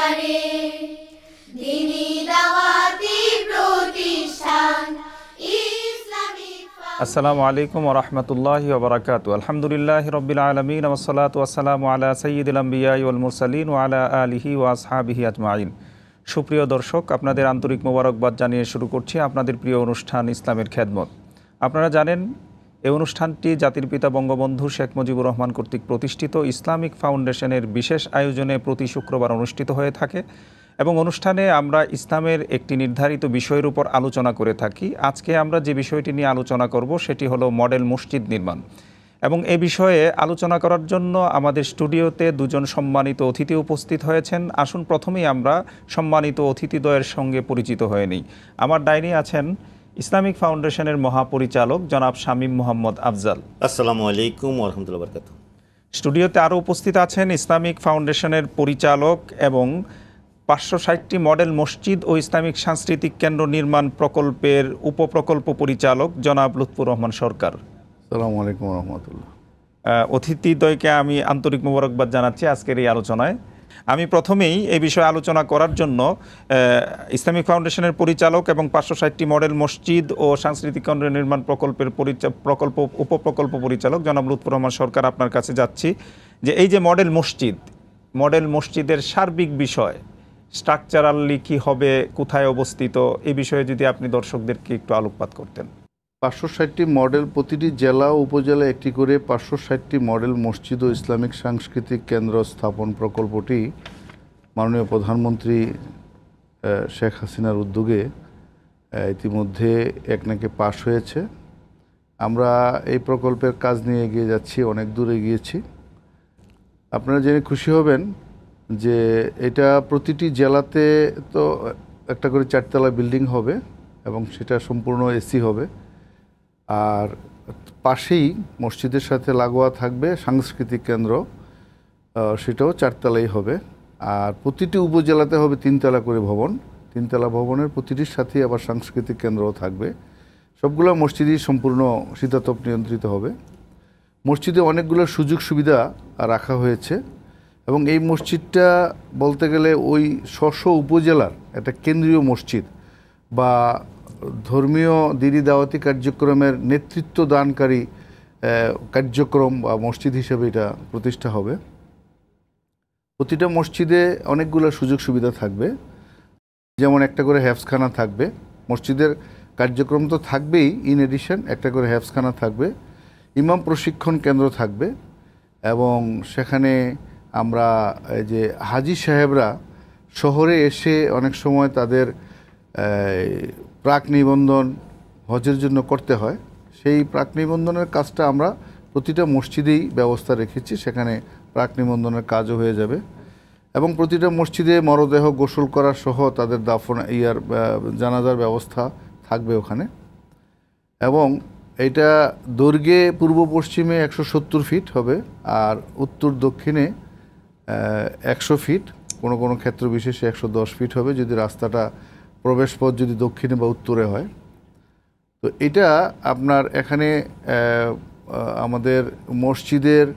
বারে দ্বীনি দাওয়াতি প্রতিষ্ঠান ইসলামিক। আসসালামু আলাইকুম ওয়া রাহমাতুল্লাহি ওয়া বারাকাতুহু। আলহামদুলিল্লাহি রাব্বিল আলামিন ওয়া সলাতু ওয়াসসালামু আলা সাইয়্যিদিল আমবিয়াই ওয়াল মুরসালিন ওয়া আলা আলিহি ওয়া আসহাবিহি আজমাইন। সুপ্রিয় দর্শক, আপনাদের আন্তরিক মোবারকবাদ জানিয়ে শুরু করছি আপনাদের প্রিয় অনুষ্ঠান ইসলামের খেদমত। আপনারা জানেন, এই অনুষ্ঠানটি জাতির পিতা বঙ্গবন্ধু শেখ মুজিবুর রহমান কর্তৃক প্রতিষ্ঠিত ইসলামিক ফাউন্ডেশনের বিশেষ আয়োজনে প্রতি শুক্রবার অনুষ্ঠিত হয়ে থাকে এবং অনুষ্ঠানে আমরা ইসলামের একটি নির্ধারিত বিষয়ের উপর আলোচনা করে থাকি। আজকে আমরা যে বিষয়টি নিয়ে আলোচনা করব সেটি হলো মডেল মসজিদ নির্মাণ। এবং এ বিষয়ে আলোচনা করার জন্য আমাদের স্টুডিওতে দুজন সম্মানিত অতিথি উপস্থিত হয়েছেন। আসুন প্রথমেই আমরা সম্মানিত অতিথিদ্বয়ের সঙ্গে পরিচিত হয়ে নিই। আমার ডাইনি আছেন ইসলামিক ফাউন্ডেশনের মহাপরিচালক জনাব শামীম মোহাম্মদ আফজাল। আসসালামু আলাইকুম ওয়া রাহমাতুল্লাহি ওয়া বারাকাতুহু। স্টুডিওতে আরও উপস্থিত আছেন ইসলামিক ফাউন্ডেশনের পরিচালক এবং 560টি মডেল মসজিদ ও ইসলামিক সাংস্কৃতিক কেন্দ্র নির্মাণ প্রকল্পের উপপ্রকল্প পরিচালক জনাব লুৎফুর রহমান সরকার। আসসালামু আলাইকুম ওয়া রাহমাতুল্লাহ। অতিথিদ্বয়কে আমি আন্তরিক মোবারকবাদ জানাচ্ছি আজকের এই আলোচনায়। আমি প্রথমেই এই বিষয়ে আলোচনা করার জন্য ইসলামিক ফাউন্ডেশনের পরিচালক এবং 560টি মডেল মসজিদ ও সাংস্কৃতিক কেন্দ্র নির্মাণ প্রকল্পের উপপ্রকল্প পরিচালক জনাব লুৎফুর রহমান সরকার, আপনার কাছে যাচ্ছি যে এই যে মডেল মসজিদের সার্বিক বিষয়, স্ট্রাকচারালি কি হবে, কোথায় অবস্থিত, এই বিষয়ে যদি আপনি দর্শকদেরকে একটু আলোকপাত করতেন। 560টি মডেল, প্রতিটি জেলা ও উপজেলা একটি করে 560টি মডেল মসজিদ ও ইসলামিক সাংস্কৃতিক কেন্দ্র স্থাপন প্রকল্পটি মাননীয় প্রধানমন্ত্রী শেখ হাসিনার উদ্যোগে ইতিমধ্যে একনাকে পাশ হয়েছে। আমরা এই প্রকল্পের কাজ নিয়ে এগিয়ে যাচ্ছি, অনেক দূর এগিয়েছি। আপনারা জেনে খুশি হবেন যে এটা প্রতিটি জেলাতে তো একটা করে 4তলা বিল্ডিং হবে এবং সেটা সম্পূর্ণ এসি হবে। আর পাশেই মসজিদের সাথে লাগোয়া থাকবে সাংস্কৃতিক কেন্দ্র, সেটাও 4তলাই হবে। আর প্রতিটি উপজেলাতে হবে 3তলা করে ভবন। 3তলা ভবনের প্রতিটির সাথেই আবার সাংস্কৃতিক কেন্দ্রও থাকবে। সবগুলো মসজিদই সম্পূর্ণ শীতাতপ নিয়ন্ত্রিত হবে। মসজিদে অনেকগুলো সুযোগ সুবিধা রাখা হয়েছে এবং এই মসজিদটা বলতে গেলে ওই স্ব উপজেলার একটা কেন্দ্রীয় মসজিদ বা ধর্মীয় দ্বীনি দাওয়াতি কার্যক্রমের নেতৃত্ব দানকারী কার্যক্রম বা মসজিদ হিসেবে এটা প্রতিষ্ঠা হবে। প্রতিটা মসজিদে অনেকগুলো সুযোগ সুবিধা থাকবে, যেমন একটা করে হেফজখানা থাকবে। মসজিদের কার্যক্রম তো থাকবেই, ইন এডিশন একটা করে হেফজখানা থাকবে, ইমাম প্রশিক্ষণ কেন্দ্র থাকবে এবং সেখানে আমরা এই যে হাজি সাহেবরা শহরে এসে অনেক সময় তাদের প্রাক নিবন্ধন হজের জন্য করতে হয়, সেই প্রাক নিবন্ধনের কাজটা আমরা প্রতিটা মসজিদেই ব্যবস্থা রেখেছি। সেখানে প্রাক নিবন্ধনের কাজও হয়ে যাবে এবং প্রতিটা মসজিদে মরদেহ গোসল করা সহ তাদের জানাজার ব্যবস্থা থাকবে ওখানে। এবং এটা দৈর্ঘ্যে পূর্ব পশ্চিমে 170 ফিট হবে আর উত্তর দক্ষিণে 100 ফিট, কোনো কোনো ক্ষেত্র বিশেষে 110 ফিট হবে যদি রাস্তাটা প্রবেশ পথ যদি দক্ষিণে বা উত্তরে হয়। তো এটা আপনার এখানে আমাদের মসজিদের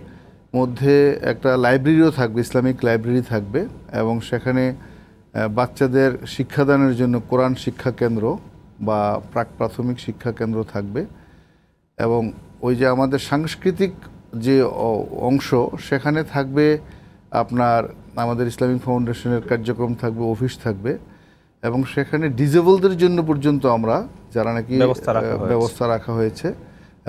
মধ্যে একটা লাইব্রেরিও থাকবে, ইসলামিক লাইব্রেরি থাকবে এবং সেখানে বাচ্চাদের শিক্ষাদানের জন্য কোরআন শিক্ষা কেন্দ্র বা প্রাথমিক শিক্ষা কেন্দ্র থাকবে। এবং ওই যে আমাদের সাংস্কৃতিক যে অংশ, সেখানে থাকবে আপনার আমাদের ইসলামিক ফাউন্ডেশনের কার্যক্রম থাকবে, অফিস থাকবে এবং সেখানে ডিজেবলদের জন্য পর্যন্ত আমরা যারা নাকি ব্যবস্থা রাখা হয়েছে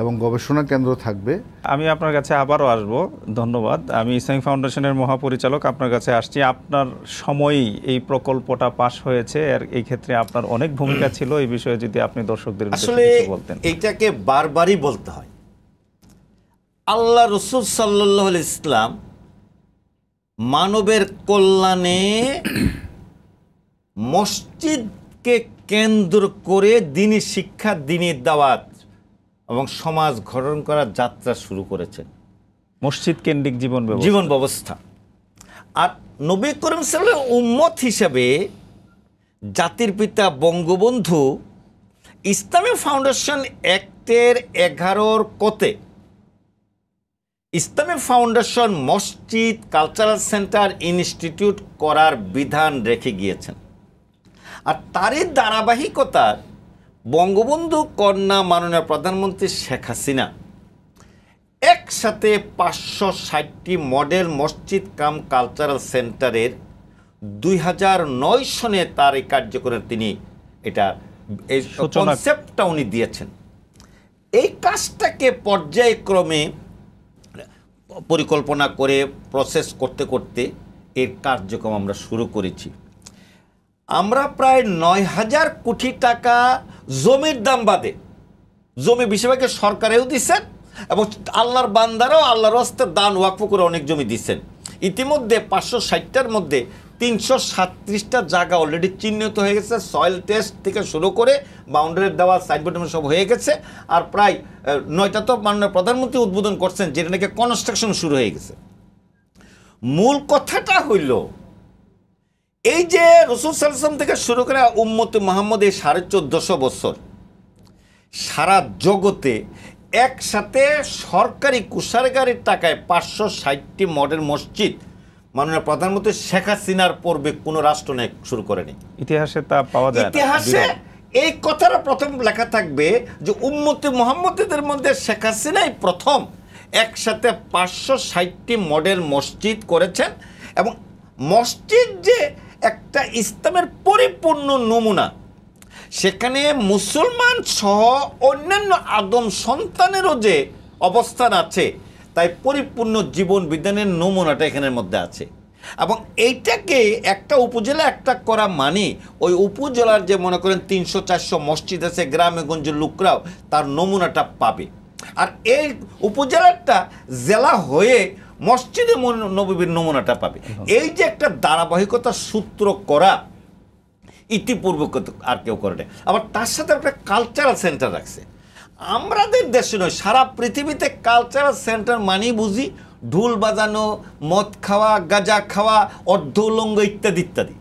এবং গবেষণা কেন্দ্র থাকবে। আমি আপনার কাছে আবারও আসবো, ধন্যবাদ। আমি ইসলামিক ফাউন্ডেশনের মহাপরিচালক আপনার কাছে আসছি। আপনার সময়ই এই প্রকল্পটা পাশ হয়েছে, আর এই ক্ষেত্রে আপনার অনেক ভূমিকা ছিল। এই বিষয়ে যদি আপনি দর্শকদের আসলে এইটাকে বারবারই বলতে হয়, আল্লাহ রসুল সাল্লাল্লাহু আলাইহি ইসলাম মানবের কল্যাণে মসজিদকে কেন্দ্র করে দ্বীনি শিক্ষা, দ্বীনি দাওয়াত এবং সমাজ গঠন করার যাত্রা শুরু করেছেন, মসজিদ কেন্দ্রিক জীবন ব্যবস্থা। আর নবী করিম সাল্লাল্লাহু আলাইহি উম্মত হিসেবে জাতির পিতা বঙ্গবন্ধু ইসলামিক ফাউন্ডেশন অ্যাক্টের 11 কতে ইসলামী ফাউন্ডেশন মসজিদ, কালচারাল সেন্টার, ইনস্টিটিউট করার বিধান রেখে গিয়েছেন। আর তারই ধারাবাহিকতার বঙ্গবন্ধু কন্যা মাননীয় প্রধানমন্ত্রী শেখ হাসিনা একসাথে 560টি মডেল মসজিদ কাম কালচারাল সেন্টারের 2009 সনে তার এই কার্যক্রমের তিনি এটা এই কনসেপ্টটা উনি দিয়েছেন। এই কাজটাকে পর্যায়ক্রমে পরিকল্পনা করে প্রসেস করতে করতে এর কার্যক্রম আমরা শুরু করেছি। আমরা প্রায় 9,000 কোটি টাকা জমির দাম বাদে, জমি বেশিরভাগই সরকারেও দিচ্ছেন এবং আল্লাহর বান্দারাও আল্লাহর রাস্তায় দান ওয়াকফ করে অনেক জমি দিচ্ছেন। ইতিমধ্যে 560টার মধ্যে 337টা জায়গা অলরেডি চিহ্নিত হয়ে গেছে, সয়েল টেস্ট থেকে শুরু করে বাউন্ডারি দেওয়া, সাইডবোর্ড সব হয়ে গেছে। আর প্রায় 9টা তো মাননীয় প্রধানমন্ত্রী উদ্বোধন করছেন, যেটা নাকি কনস্ট্রাকশন শুরু হয়ে গেছে। মূল কথাটা হইল এই যে রাসূল সাল্লাল্লাহু আলাইহি ওয়াসাল্লাম থেকে শুরু করে উম্মতে মুহাম্মদ এই 1450 বছর সারা জগতে একসাথে সরকারি কুশারগারির টাকায় 560টি মডেল মসজিদ মাননীয় প্রধানমন্ত্রী শেখ হাসিনার পূর্বে কোনো রাষ্ট্র নেই শুরু করেনি। ইতিহাসে তা পাওয়া যায় না। ইতিহাসে এই কথাটা প্রথম লেখা থাকবে যে উম্মতে মুহাম্মদীদের মধ্যে শেখ হাসিনাই প্রথম একসাথে 560টি মডেল মসজিদ করেছেন। এবং মসজিদ যে একটা ইসলামের পরিপূর্ণ নমুনা, সেখানে মুসলমান সহ অন্যান্য আদম সন্তানেরও যে অবস্থান আছে, তাই পরিপূর্ণ জীবন বিধানের নমুনাটা এখানের মধ্যে আছে। এবং এইটাকে একটা উপজেলা একটা করা মানে ওই উপজেলার যে মনে করেন 300-400 মসজিদ আছে, গ্রামে গঞ্জের লোকরাও তার নমুনাটা পাবে। আর এই উপজেলাটা জেলা হয়ে মসজিদে নববীর নমুনাটা পাবে। এই যে একটা ধারাবাহিকতা সূত্র করা ইতিপূর্বে আর কেউ করে না। আবার তার সাথে একটা কালচারাল সেন্টার রাখছে। আমাদের দেশে নয়, সারা পৃথিবীতে কালচারাল সেন্টার মানেই বুঝি ঢোল বাজানো, মদ খাওয়া, গাঁজা খাওয়া, অর্ধ উলঙ্গ ইত্যাদি ইত্যাদি।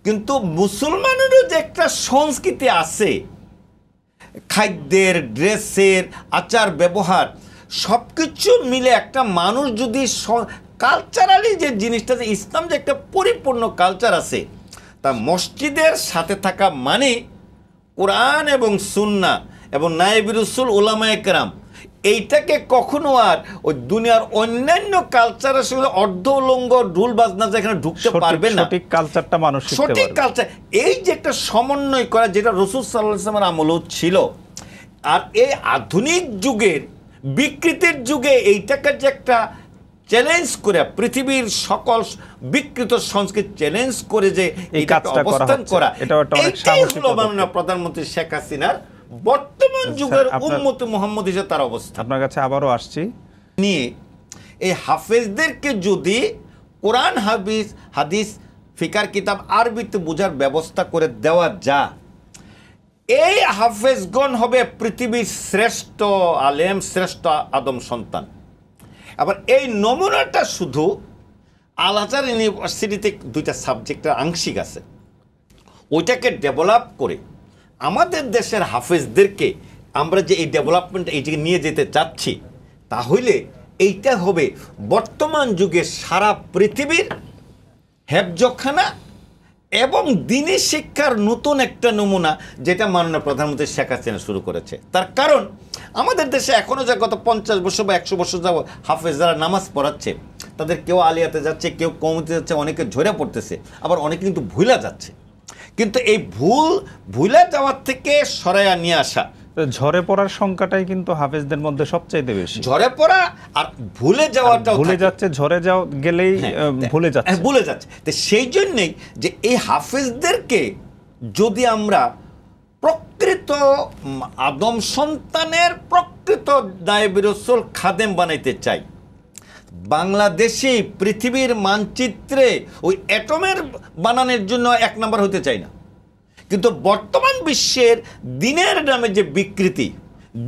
কিন্তু মুসলমানেরও যে একটা সংস্কৃতি আছে, খাদ্যের, ড্রেসের, আচার ব্যবহার সব কিছু মিলে একটা মানুষ যদি কালচারালি যে জিনিসটা, যে ইসলাম যে একটা পরিপূর্ণ কালচার আছে, তা মসজিদের সাথে থাকা মানে কোরআন এবং সুন্নাহ এবং নায়েবে রাসূল উলামায়ে কেরাম, এইটাকে কখনো আর ওই দুনিয়ার অন্যান্য কালচারের সঙ্গে অর্ধ উলঙ্গ ঢোল বাজনা যেখানে ঢুকতে পারবে না। সঠিক কালচারটা মানুষ শিখতে পারবে। সঠিক কালচার, এই যে একটা সমন্বয় করা, যেটা রাসূল সাল্লাল্লাহু আলাইহি ওয়াসাল্লামের আমলও ছিল। আর এই আধুনিক যুগের বিকৃতির যুগে এইটাকে যে একটা চ্যালেঞ্জ করে, পৃথিবীর সকল বিকৃত সংস্কৃতি চ্যালেঞ্জ করে যে এই কাজটা অবস্থান করা, এটাই হলো মাননীয় প্রধানমন্ত্রী শেখ হাসিনার বর্তমান যুগের উম্মতে মুহাম্মদ হিসেবে তার অবস্থা। আপনার কাছে আবারও আসছি নিয়ে এই হাফেজদেরকে যদি কোরআন হাদিস ফিকার কিতাব আরবিতে বোঝার ব্যবস্থা করে দেওয়া যায়, এই হাফেজগণ হবে পৃথিবীর শ্রেষ্ঠ আলেম, শ্রেষ্ঠ আদম সন্তান। আবার এই নমুনাটা শুধু আল আজহার ইউনিভার্সিটিতে 2টা সাবজেক্টের আংশিক আছে, ওইটাকে ডেভেলপ করে আমাদের দেশের হাফেজদেরকে আমরা যে এই ডেভেলপমেন্ট এইটাকে নিয়ে যেতে চাচ্ছি, তাহলে এইটা হবে বর্তমান যুগে সারা পৃথিবীর হেফজখানা এবং দ্বীনি শিক্ষার নতুন একটা নমুনা, যেটা মাননীয় প্রধানমন্ত্রী শেখ হাসিনা শুরু করেছে। তার কারণ আমাদের দেশে এখনও যে গত 50 বছর বা 100 বছর যাব হাফেজ যারা নামাজ পড়াচ্ছে, তাদের কেউ আলিয়াতে যাচ্ছে, কেউ কওমিতে যাচ্ছে, অনেকে ঝরে পড়তেছে, আবার অনেকে কিন্তু ভুলা যাচ্ছে। কিন্তু এই ভুলে যাওয়ার থেকে সরাইয়া নিয়ে আসা, ঝরে পড়ার সংখ্যাটাই কিন্তু হাফেজদের মধ্যে সবচাইতে বেশি। ঝরে পড়া আর ভুলে যাওয়াটা ভুলে যাচ্ছে, ঝরে গেলেই ভুলে যাচ্ছে। তো সেই জন্যেই যে এই হাফেজদেরকে যদি আমরা প্রকৃত আদম সন্তানের প্রকৃত নায়েবে রাসূল খাদেম বানাইতে চাই, বাংলাদেশে পৃথিবীর মানচিত্রে ওই অ্যাটমের বানানোর জন্য 1 নম্বর হতে চাই না। কিন্তু বর্তমান বিশ্বের দিনের নামে যে বিকৃতি,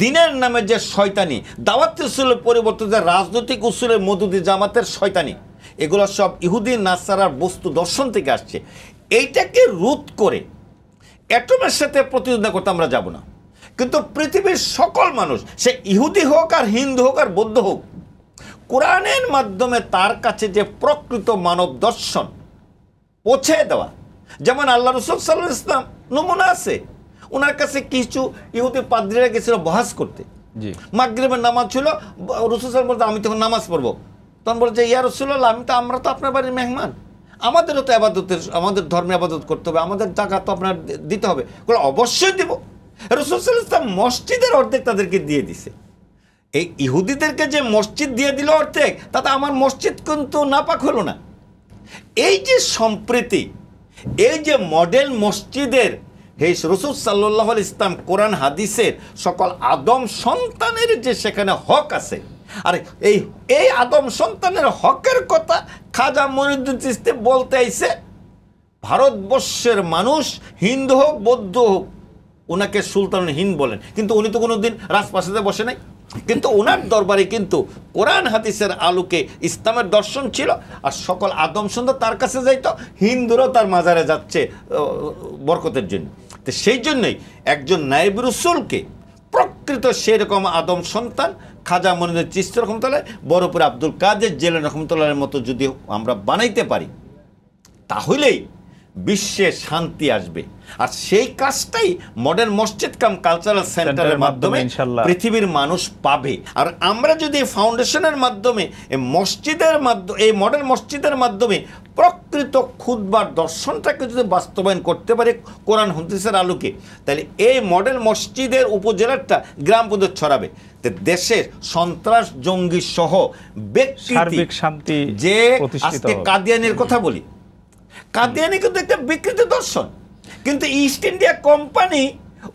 দিনের নামে যে শয়তানি, দাওয়াত উসুলের পরিবর্তে যে রাজনৈতিক উসুলের মদুদি জামাতের শয়তানি, এগুলো সব ইহুদি নাসারার বস্তু দর্শন থেকে আসছে। এইটাকে রোধ করে অ্যাটমের সাথে প্রতিদ্বন্দ্বিতা করতে আমরা যাব না। কিন্তু পৃথিবীর সকল মানুষ, সে ইহুদি হোক আর হিন্দু হোক আর বৌদ্ধ হোক, কোরআনের মাধ্যমে তার কাছে যে প্রকৃত মানব দর্শন পৌঁছে দেওয়া। যেমন আল্লাহ রসুল সাল্লাল্লাহু আলাইহি ওয়াসাল্লাম নমুনা আছে, ওনার কাছে কিছু ইহুদি পাদ্রীরা গেছিল বহাস করতে। মাগরিবের নামাজ ছিল, রসুল সাল্লাল্লাহু বলতে আমি তখন নামাজ পড়বো, তখন বলছে ইয়া রাসূলুল্লাহ আমরা তো আপনার বাড়ির মেহমান, আমাদেরও তো আবাদতের, আমাদের ধর্মে আবাদত করতে হবে, আমাদের জাকাত তো আপনার দিতে হবে। অবশ্যই দেব। রাসূল সাল্লাল্লাহু আলাইহি ওয়াসাল্লাম মসজিদের অর্ধেক তাদেরকে দিয়ে দিছে। এই ইহুদিদেরকে যে মসজিদ দিয়ে দিল অর্ধেক, তাতে আমার মসজিদ কিন্তু নাপাক হলো না। এই যে সম্প্রীতি, এই যে মডেল মসজিদের, এই রাসূল সাল্লাল্লাহু আলাইহি ওয়াসাল্লাম কোরআন হাদিসের সকল আদম সন্তানের যে সেখানে হক আছে, আর এই আদম সন্তানের হকের কথা খাজা মঈনুদ্দিন চিশতি বলতে আইছে। ভারতবর্ষের মানুষ হিন্দু হোক বৌদ্ধ হোক, ওনাকে সুলতানুল হিন্দ বলেন, কিন্তু উনি তো কোনোদিন রাজপ্রাসাদে বসে নাই। কিন্তু ওনার দরবারে কিন্তু কোরআন হাদিসের আলোকে ইসলামের দর্শন ছিল, আর সকল আদম সন্তান তার কাছে যাইতো, হিন্দুরাও তার মাজারে যাচ্ছে বরকতের জন্য। তো সেই জন্যই একজন নায়েব রাসূলকে প্রকৃত সেরকম আদম সন্তান খাজা মঈনুদ্দিন চিশতি রহমতুল্লাহ, বড়পুর আব্দুল কাদের জিলানী রহমতুল্লাহের মতো যদি আমরা বানাইতে পারি, তাহলেই বিশ্বে শান্তি আসবে। আর সেই কাজটাই মডার্ন মসজিদ কাম কালচারাল সেন্টারের মাধ্যমে পৃথিবীর মানুষ পাবে। আর আমরা যদি ফাউন্ডেশনের মাধ্যমে এই মডার্ন মসজিদের মাধ্যমে প্রকৃত খুতবার দর্শনটাকে যদি বাস্তবায়ন করতে পারে কোরআন হাদিসের আলোকে, তাহলে এই মডেল মসজিদের উপজেলাটা গ্রাম পর্যন্ত ছড়াবে। দেশের সন্ত্রাস জঙ্গি সহ ব্যক্তি শান্তি, যে আজকে কাদিয়ানির কথা বলি, কাদিয়ানি কিন্তু একটা বিকৃত দর্শন, কিন্তু ইস্ট ইন্ডিয়া কোম্পানি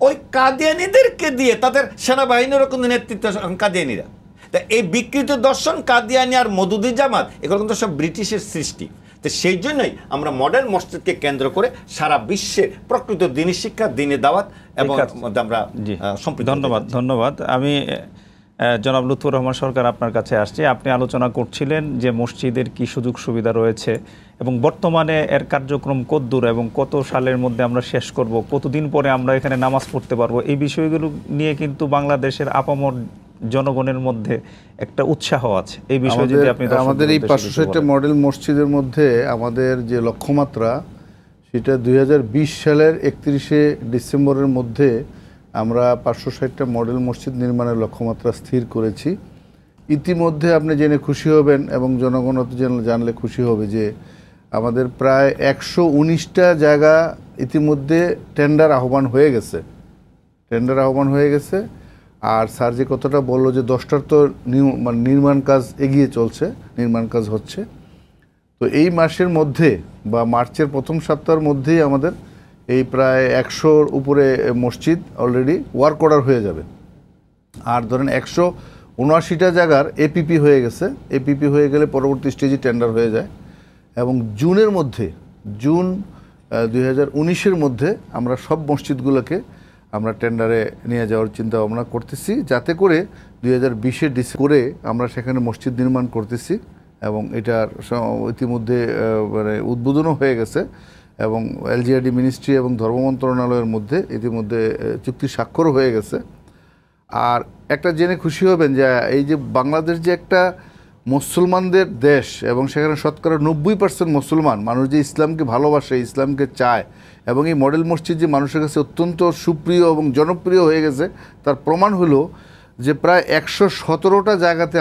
ওই কাদিয়ানিদেরকে দিয়ে তাদের সেনাবাহিনীরও কিন্তু নেতৃত্ব কাদিয়ানিরা। তা এই বিকৃত দর্শন কাদিয়ানি আর মওদুদি জামাত এগুলো কিন্তু সব ব্রিটিশের সৃষ্টি। তো সেই জন্যই আমরা মডার্ন মসজিদকে কেন্দ্র করে সারা বিশ্বে প্রকৃত দিনী শিক্ষা, দিনী দাওয়াত এবং আমরা সম্পৃক্ত। ধন্যবাদ। আমি জনাব লুৎফর রহমান সরকার আপনার কাছে আসছি। আপনি আলোচনা করছিলেন যে মসজিদের কি সুযোগ সুবিধা রয়েছে এবং বর্তমানে এর কার্যক্রম কতদূর এবং কত সালের মধ্যে আমরা শেষ করব, কতদিন পরে আমরা এখানে নামাজ পড়তে পারবো, এই বিষয়গুলো নিয়ে কিন্তু বাংলাদেশের আপামর জনগণের মধ্যে একটা উৎসাহ আছে। এই বিষয়ে যদি আপনি আমাদের এই 560টা মডেল মসজিদের মধ্যে আমাদের যে লক্ষ্যমাত্রা, সেটা 2020 সালের 31শে ডিসেম্বরের মধ্যে আমরা 560টা মডেল মসজিদ নির্মাণের লক্ষ্যমাত্রা স্থির করেছি। ইতিমধ্যে আপনি জেনে খুশি হবেন এবং জনগণ জানলে খুশি হবে যে আমাদের প্রায় 119টা জায়গা ইতিমধ্যে টেন্ডার আহ্বান হয়ে গেছে। আর স্যার যে কথাটা বললো যে 10টার তো নির্মাণ কাজ এগিয়ে চলছে, নির্মাণ কাজ হচ্ছে। তো এই মাসের মধ্যে বা মার্চের প্রথম সপ্তাহের মধ্যেই আমাদের এই প্রায় 100-র উপরে মসজিদ অলরেডি ওয়ার্ক অর্ডার হয়ে যাবে। আর ধরেন 179টা জায়গার এপিপি হয়ে গেছে। এপিপি হয়ে গেলে পরবর্তী স্টেজে টেন্ডার হয়ে যায় এবং জুন 2019-এর মধ্যে আমরা সব মসজিদগুলোকে আমরা টেন্ডারে নিয়ে যাওয়ার চিন্তা ভাবনা করতেছি, যাতে করে 2020-এ করে আমরা সেখানে মসজিদ নির্মাণ করতেছি এবং এটার ইতিমধ্যে মানে উদ্বোধনও হয়ে গেছে এবং এলজিআরডি মিনিস্ট্রি এবং ধর্ম মন্ত্রণালয়ের মধ্যে ইতিমধ্যে চুক্তি স্বাক্ষরও হয়ে গেছে। আর একটা জেনে খুশি হবেন যে এই যে বাংলাদেশ যে একটা মুসলমানদের দেশ এবং সেখানে শতকরা 90% মুসলমান মানুষ যে ইসলামকে ভালোবাসে, ইসলামকে চায় এবং এই মডেল মসজিদ যে মানুষের কাছে অত্যন্ত সুপ্রিয় এবং জনপ্রিয় হয়ে গেছে, তার প্রমাণ হলো যে প্রায় 117টা জায়গাতে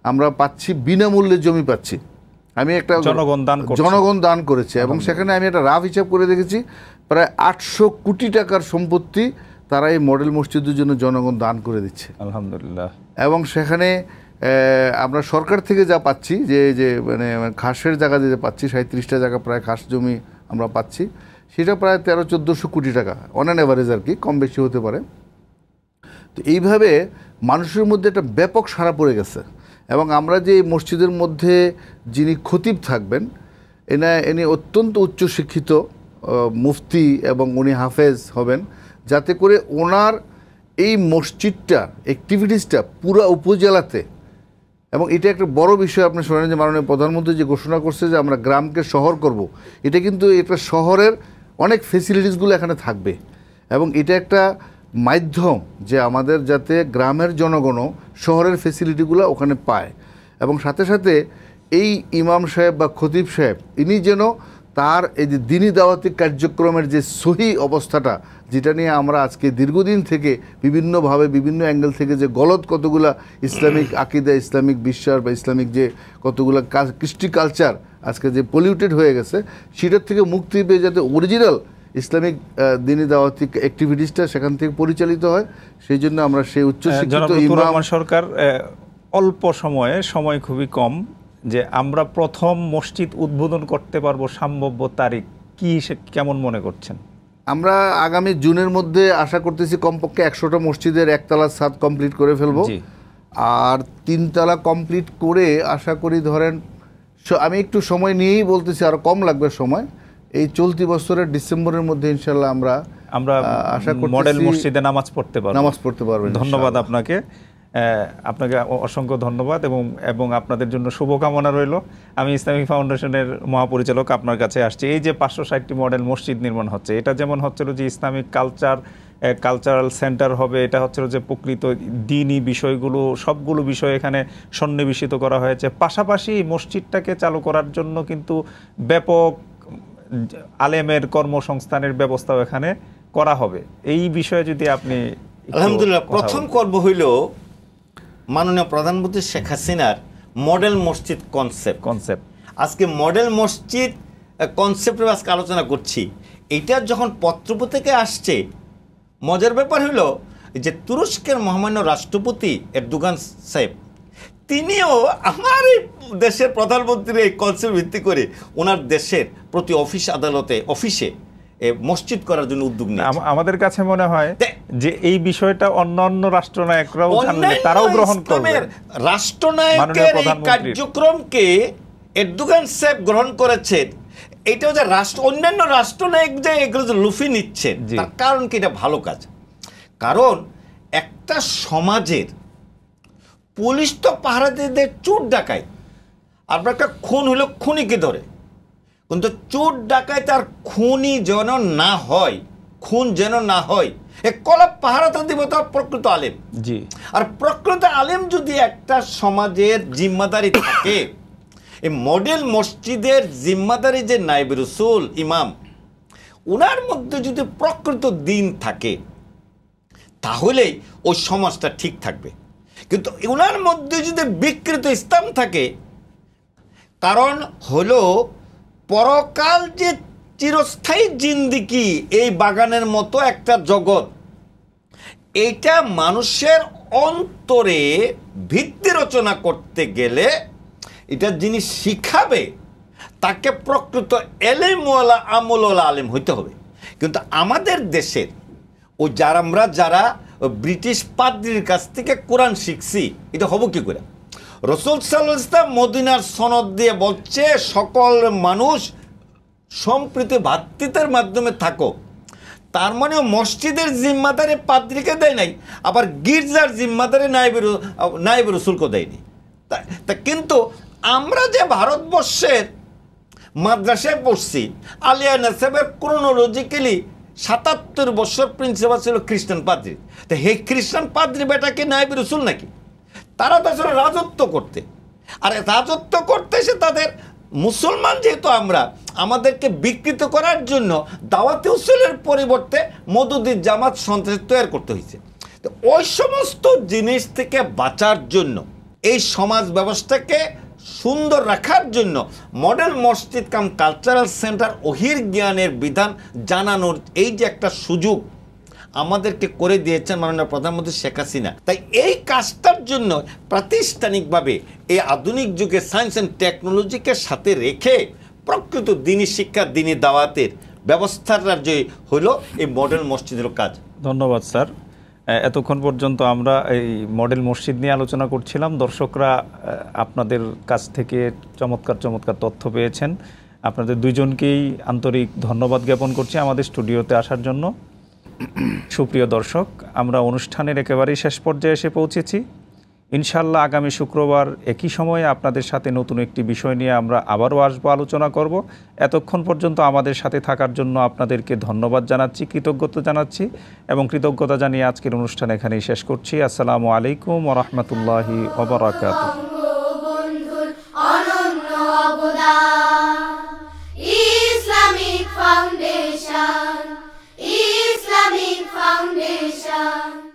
আমরা পাচ্ছি বিনামূল্যে জমি পাচ্ছি। আমি একটা জনগণ দান করেছে এবং সেখানে আমি একটা রাফ হিসাব করে দেখেছি প্রায় 800 কোটি টাকার সম্পত্তি তারা এই মডেল মসজিদের জন্য জনগণ দান করে দিচ্ছে, আলহামদুলিল্লাহ। এবং সেখানে আমরা সরকার থেকে যা পাচ্ছি যে মানে খাসের জায়গা যে পাচ্ছি, 37টা জায়গা প্রায় খাস জমি আমরা পাচ্ছি, সেটা প্রায় 1300-1400 কোটি টাকা অন অ্যান অ্যাভারেজ, আর কি কম বেশি হতে পারে। তো এইভাবে মানুষের মধ্যে একটা ব্যাপক সাড়া পড়ে গেছে এবং আমরা যে মসজিদের মধ্যে যিনি খতিব থাকবেন ইনি অত্যন্ত উচ্চশিক্ষিত মুফতি এবং উনি হাফেজ হবেন, যাতে করে ওনার এই মসজিদটা অ্যাক্টিভিটিসটা পুরো উপজেলাতে, এবং এটা একটা বড় বিষয় আপনি শোনেন যে মাননীয় প্রধানমন্ত্রী যে ঘোষণা করছে যে আমরা গ্রামকে শহর করব, এটা কিন্তু এটা শহরের অনেক ফেসিলিটিসগুলো এখানে থাকবে এবং এটা একটা মাধ্যম যে আমাদের যাতে গ্রামের জনগণও শহরের ফেসিলিটিগুলো ওখানে পায় এবং সাথে সাথে এই ইমাম সাহেব বা খতিব সাহেব ইনি যেন তার এই যে দিনী দাওয়াতি কার্যক্রমের যে সহি অবস্থাটা, যেটা নিয়ে আমরা আজকে দীর্ঘদিন থেকে বিভিন্নভাবে বিভিন্ন অ্যাঙ্গেল থেকে যে গলত কতগুলা ইসলামিক আকিদা, ইসলামিক বিশ্বাস বা ইসলামিক যে কতগুলা কৃষ্টি কালচার আজকে যে পলিউটেড হয়ে গেছে, সেটার থেকে মুক্তি পেয়ে যাতে অরিজিনাল ইসলামিক দিনী দাওয়াতি অ্যাক্টিভিটিসটা সেখান থেকে পরিচালিত হয়, সেই জন্য আমরা সেই উচ্চশিক্ষিত ইমাম সরকার অল্প সময় খুবই কম, যে আমরা প্রথম মসজিদ উদ্বোধন করতে পারবো সম্ভাব্য তারিখ কি কেমন মনে করছেন? আমরা আগামী জুনের মধ্যে আশা করতেছি কমপক্ষে 100টা মসজিদের একতলা ছাদ কমপ্লিট করে ফেলবো, আর 3 তলা কমপ্লিট করে আশা করি ধরেন, আমি একটু সময় নিয়েই বলতেছি, আরো কম লাগবে সময়, এই চলতি বছরের ডিসেম্বরের মধ্যে ইনশাল্লাহ আমরা আশা করতেছি মডেল মসজিদে নামাজ পড়তে পারবেন। ধন্যবাদ আপনাকে অসংখ্য ধন্যবাদ এবং আপনাদের জন্য শুভকামনা রইল। আমি ইসলামিক ফাউন্ডেশনের মহাপরিচালক আপনার কাছে আসছি। এই যে 560টি মডেল মসজিদ নির্মাণ হচ্ছে, এটা যেমন হচ্ছিল যে ইসলামিক কালচারাল সেন্টার হবে, এটা হচ্ছিল যে প্রকৃত দ্বীনি বিষয়গুলো, সবগুলো বিষয় এখানে সন্নিবেশিত করা হয়েছে। পাশাপাশি মসজিদটাকে চালু করার জন্য কিন্তু ব্যাপক আলেমের কর্মসংস্থানের ব্যবস্থাও এখানে করা হবে। এই বিষয়ে যদি আপনি আলহামদুলিল্লাহ, প্রথম কর্ম হইল মাননীয় প্রধানমন্ত্রী শেখ হাসিনার মডেল মসজিদ কনসেপ্ট। আজকে মডেল মসজিদ কনসেপ্টের আজকে আলোচনা করছি। এটা যখন পত্রপত্রিকে আসছে, মজার ব্যাপার হলো যে তুরস্কের মহামান্য রাষ্ট্রপতি এরদোগান সাহেব, তিনিও আমার এই দেশের প্রধানমন্ত্রীর এই কনসেপ্ট ভিত্তি করে ওনার দেশের প্রতি অফিসে মসজিদ করার জন্য উদ্যোগ নেয়। আমাদের কাছে মনে হয় যে এই বিষয়টা অন্যান্য রাষ্ট্রনায়করাও জানলে তারাও গ্রহণ করবে। রাষ্ট্রনায়কের এই কার্যক্রমকে এরদোগান সাহেব গ্রহণ করেছেন, এটাও যে অন্যান্য রাষ্ট্রনায়ক যে এগুলো যে লুফি নিচ্ছেন, তার কারণ কি? এটা ভালো কাজ। কারণ একটা সমাজের পুলিশ তো পাহারা দিয়ে চোর ডাকায়, আর একটা খুন হলো খুনিকে ধরে, কিন্তু চোর ডাকায় তার খুনি যেন না হয়, খুন যেন না হয়, কলা পাহারাটা দিব তার প্রকৃত আলেম। জি, আর প্রকৃত আলেম যদি একটা সমাজের জিম্মাদারি থাকে, এই মডেল মসজিদের জিম্মাদারি যে নায়েবে রাসূল ইমাম, ওনার মধ্যে যদি প্রকৃত দিন থাকে তাহলেই ওই সমাজটা ঠিক থাকবে। কিন্তু ওনার মধ্যে যদি বিকৃত ইসলাম থাকে, কারণ হলো পরকাল যে চিরস্থায়ী জিন্দিগি, এই বাগানের মতো একটা জগৎ, এটা মানুষের অন্তরে ভিত্তি রচনা করতে গেলে এটা যিনি শিখাবে তাকে প্রকৃত এলেমওয়ালা আমলওয়ালা আলেম হইতে হবে। কিন্তু আমাদের দেশের যারা ব্রিটিশ পাদ্রীর কাছ থেকে কোরআন শিখছি, এটা হবো কি করে? রাসূল সাল্লাল্লাহু আলাইহি ওয়াসাল্লাম মদিনার সনদ দিয়ে বলছে সকল মানুষ সম্প্রীতি ভ্রাতৃত্বের মাধ্যমে থাকো। তার মানে মসজিদের জিম্মাদারি পাদ্রীকে দেয় নাই, আবার গির্জার জিম্মাদারি নায়েবে রাসূলকে দেয়নি। তা কিন্তু আমরা যে ভারতবর্ষের মাদ্রাসায় পড়ছি, আলিয়া নাসেবের ক্রোনোলজিক্যালি ৭৭ বছর প্রিন্সিপাল ছিল খ্রিস্টান পাদ্রী। তো হে খ্রিস্টান পাদ্রী বেটাকে নায়েবে রাসূল নাকি? তারা তো আসলে রাজত্ব করতে, আর রাজত্ব করতে এসে তাদের মুসলমান যেহেতু আমরা, আমাদেরকে বিকৃত করার জন্য দাওয়াতে উসুলের পরিবর্তে মওদুদি জামাত সন্ত্রাস তৈরি করতে হয়েছে। তো ওই সমস্ত জিনিস থেকে বাঁচার জন্য, এই সমাজ ব্যবস্থাকে সুন্দর রাখার জন্য মডেল মসজিদ কাম কালচারাল সেন্টার ওহির জ্ঞানের বিধান জানানোর এই যে একটা সুযোগ আমাদেরকে করে দিয়েছেন মাননীয় প্রধানমন্ত্রী শেখ হাসিনা। তাই এই কাজটার জন্য প্রাতিষ্ঠানিকভাবে এই আধুনিক যুগে সায়েন্স অ্যান্ড টেকনোলজিকে সাথে রেখে প্রকৃত দিনী শিক্ষা, দিনী দাওয়াতের ব্যবস্থাটা যে হলো এই মডেল মসজিদের কাজ। ধন্যবাদ স্যার। এতক্ষণ পর্যন্ত আমরা এই মডেল মসজিদ নিয়ে আলোচনা করছিলাম। দর্শকরা আপনাদের কাছ থেকে চমৎকার তথ্য পেয়েছেন। আপনাদের দুইজনকেই আন্তরিক ধন্যবাদ জ্ঞাপন করছি আমাদের স্টুডিওতে আসার জন্য। সুপ্রিয় দর্শক, আমরা অনুষ্ঠানের একেবারেই শেষ পর্যায়ে এসে পৌঁছেছি। ইনশাআল্লাহ আগামী শুক্রবার একই সময়ে আপনাদের সাথে নতুন একটি বিষয় নিয়ে আমরা আবারও আসবো, আলোচনা করব। এতক্ষণ পর্যন্ত আমাদের সাথে থাকার জন্য আপনাদেরকে ধন্যবাদ জানাচ্ছি, কৃতজ্ঞতা জানাচ্ছি এবং কৃতজ্ঞতা জানিয়ে আজকের অনুষ্ঠান এখানেই শেষ করছি। আসসালামু আলাইকুম ওয়া রাহমাতুল্লাহি ওয়া বারাকাতুহু। Foundation, Islamic Foundation.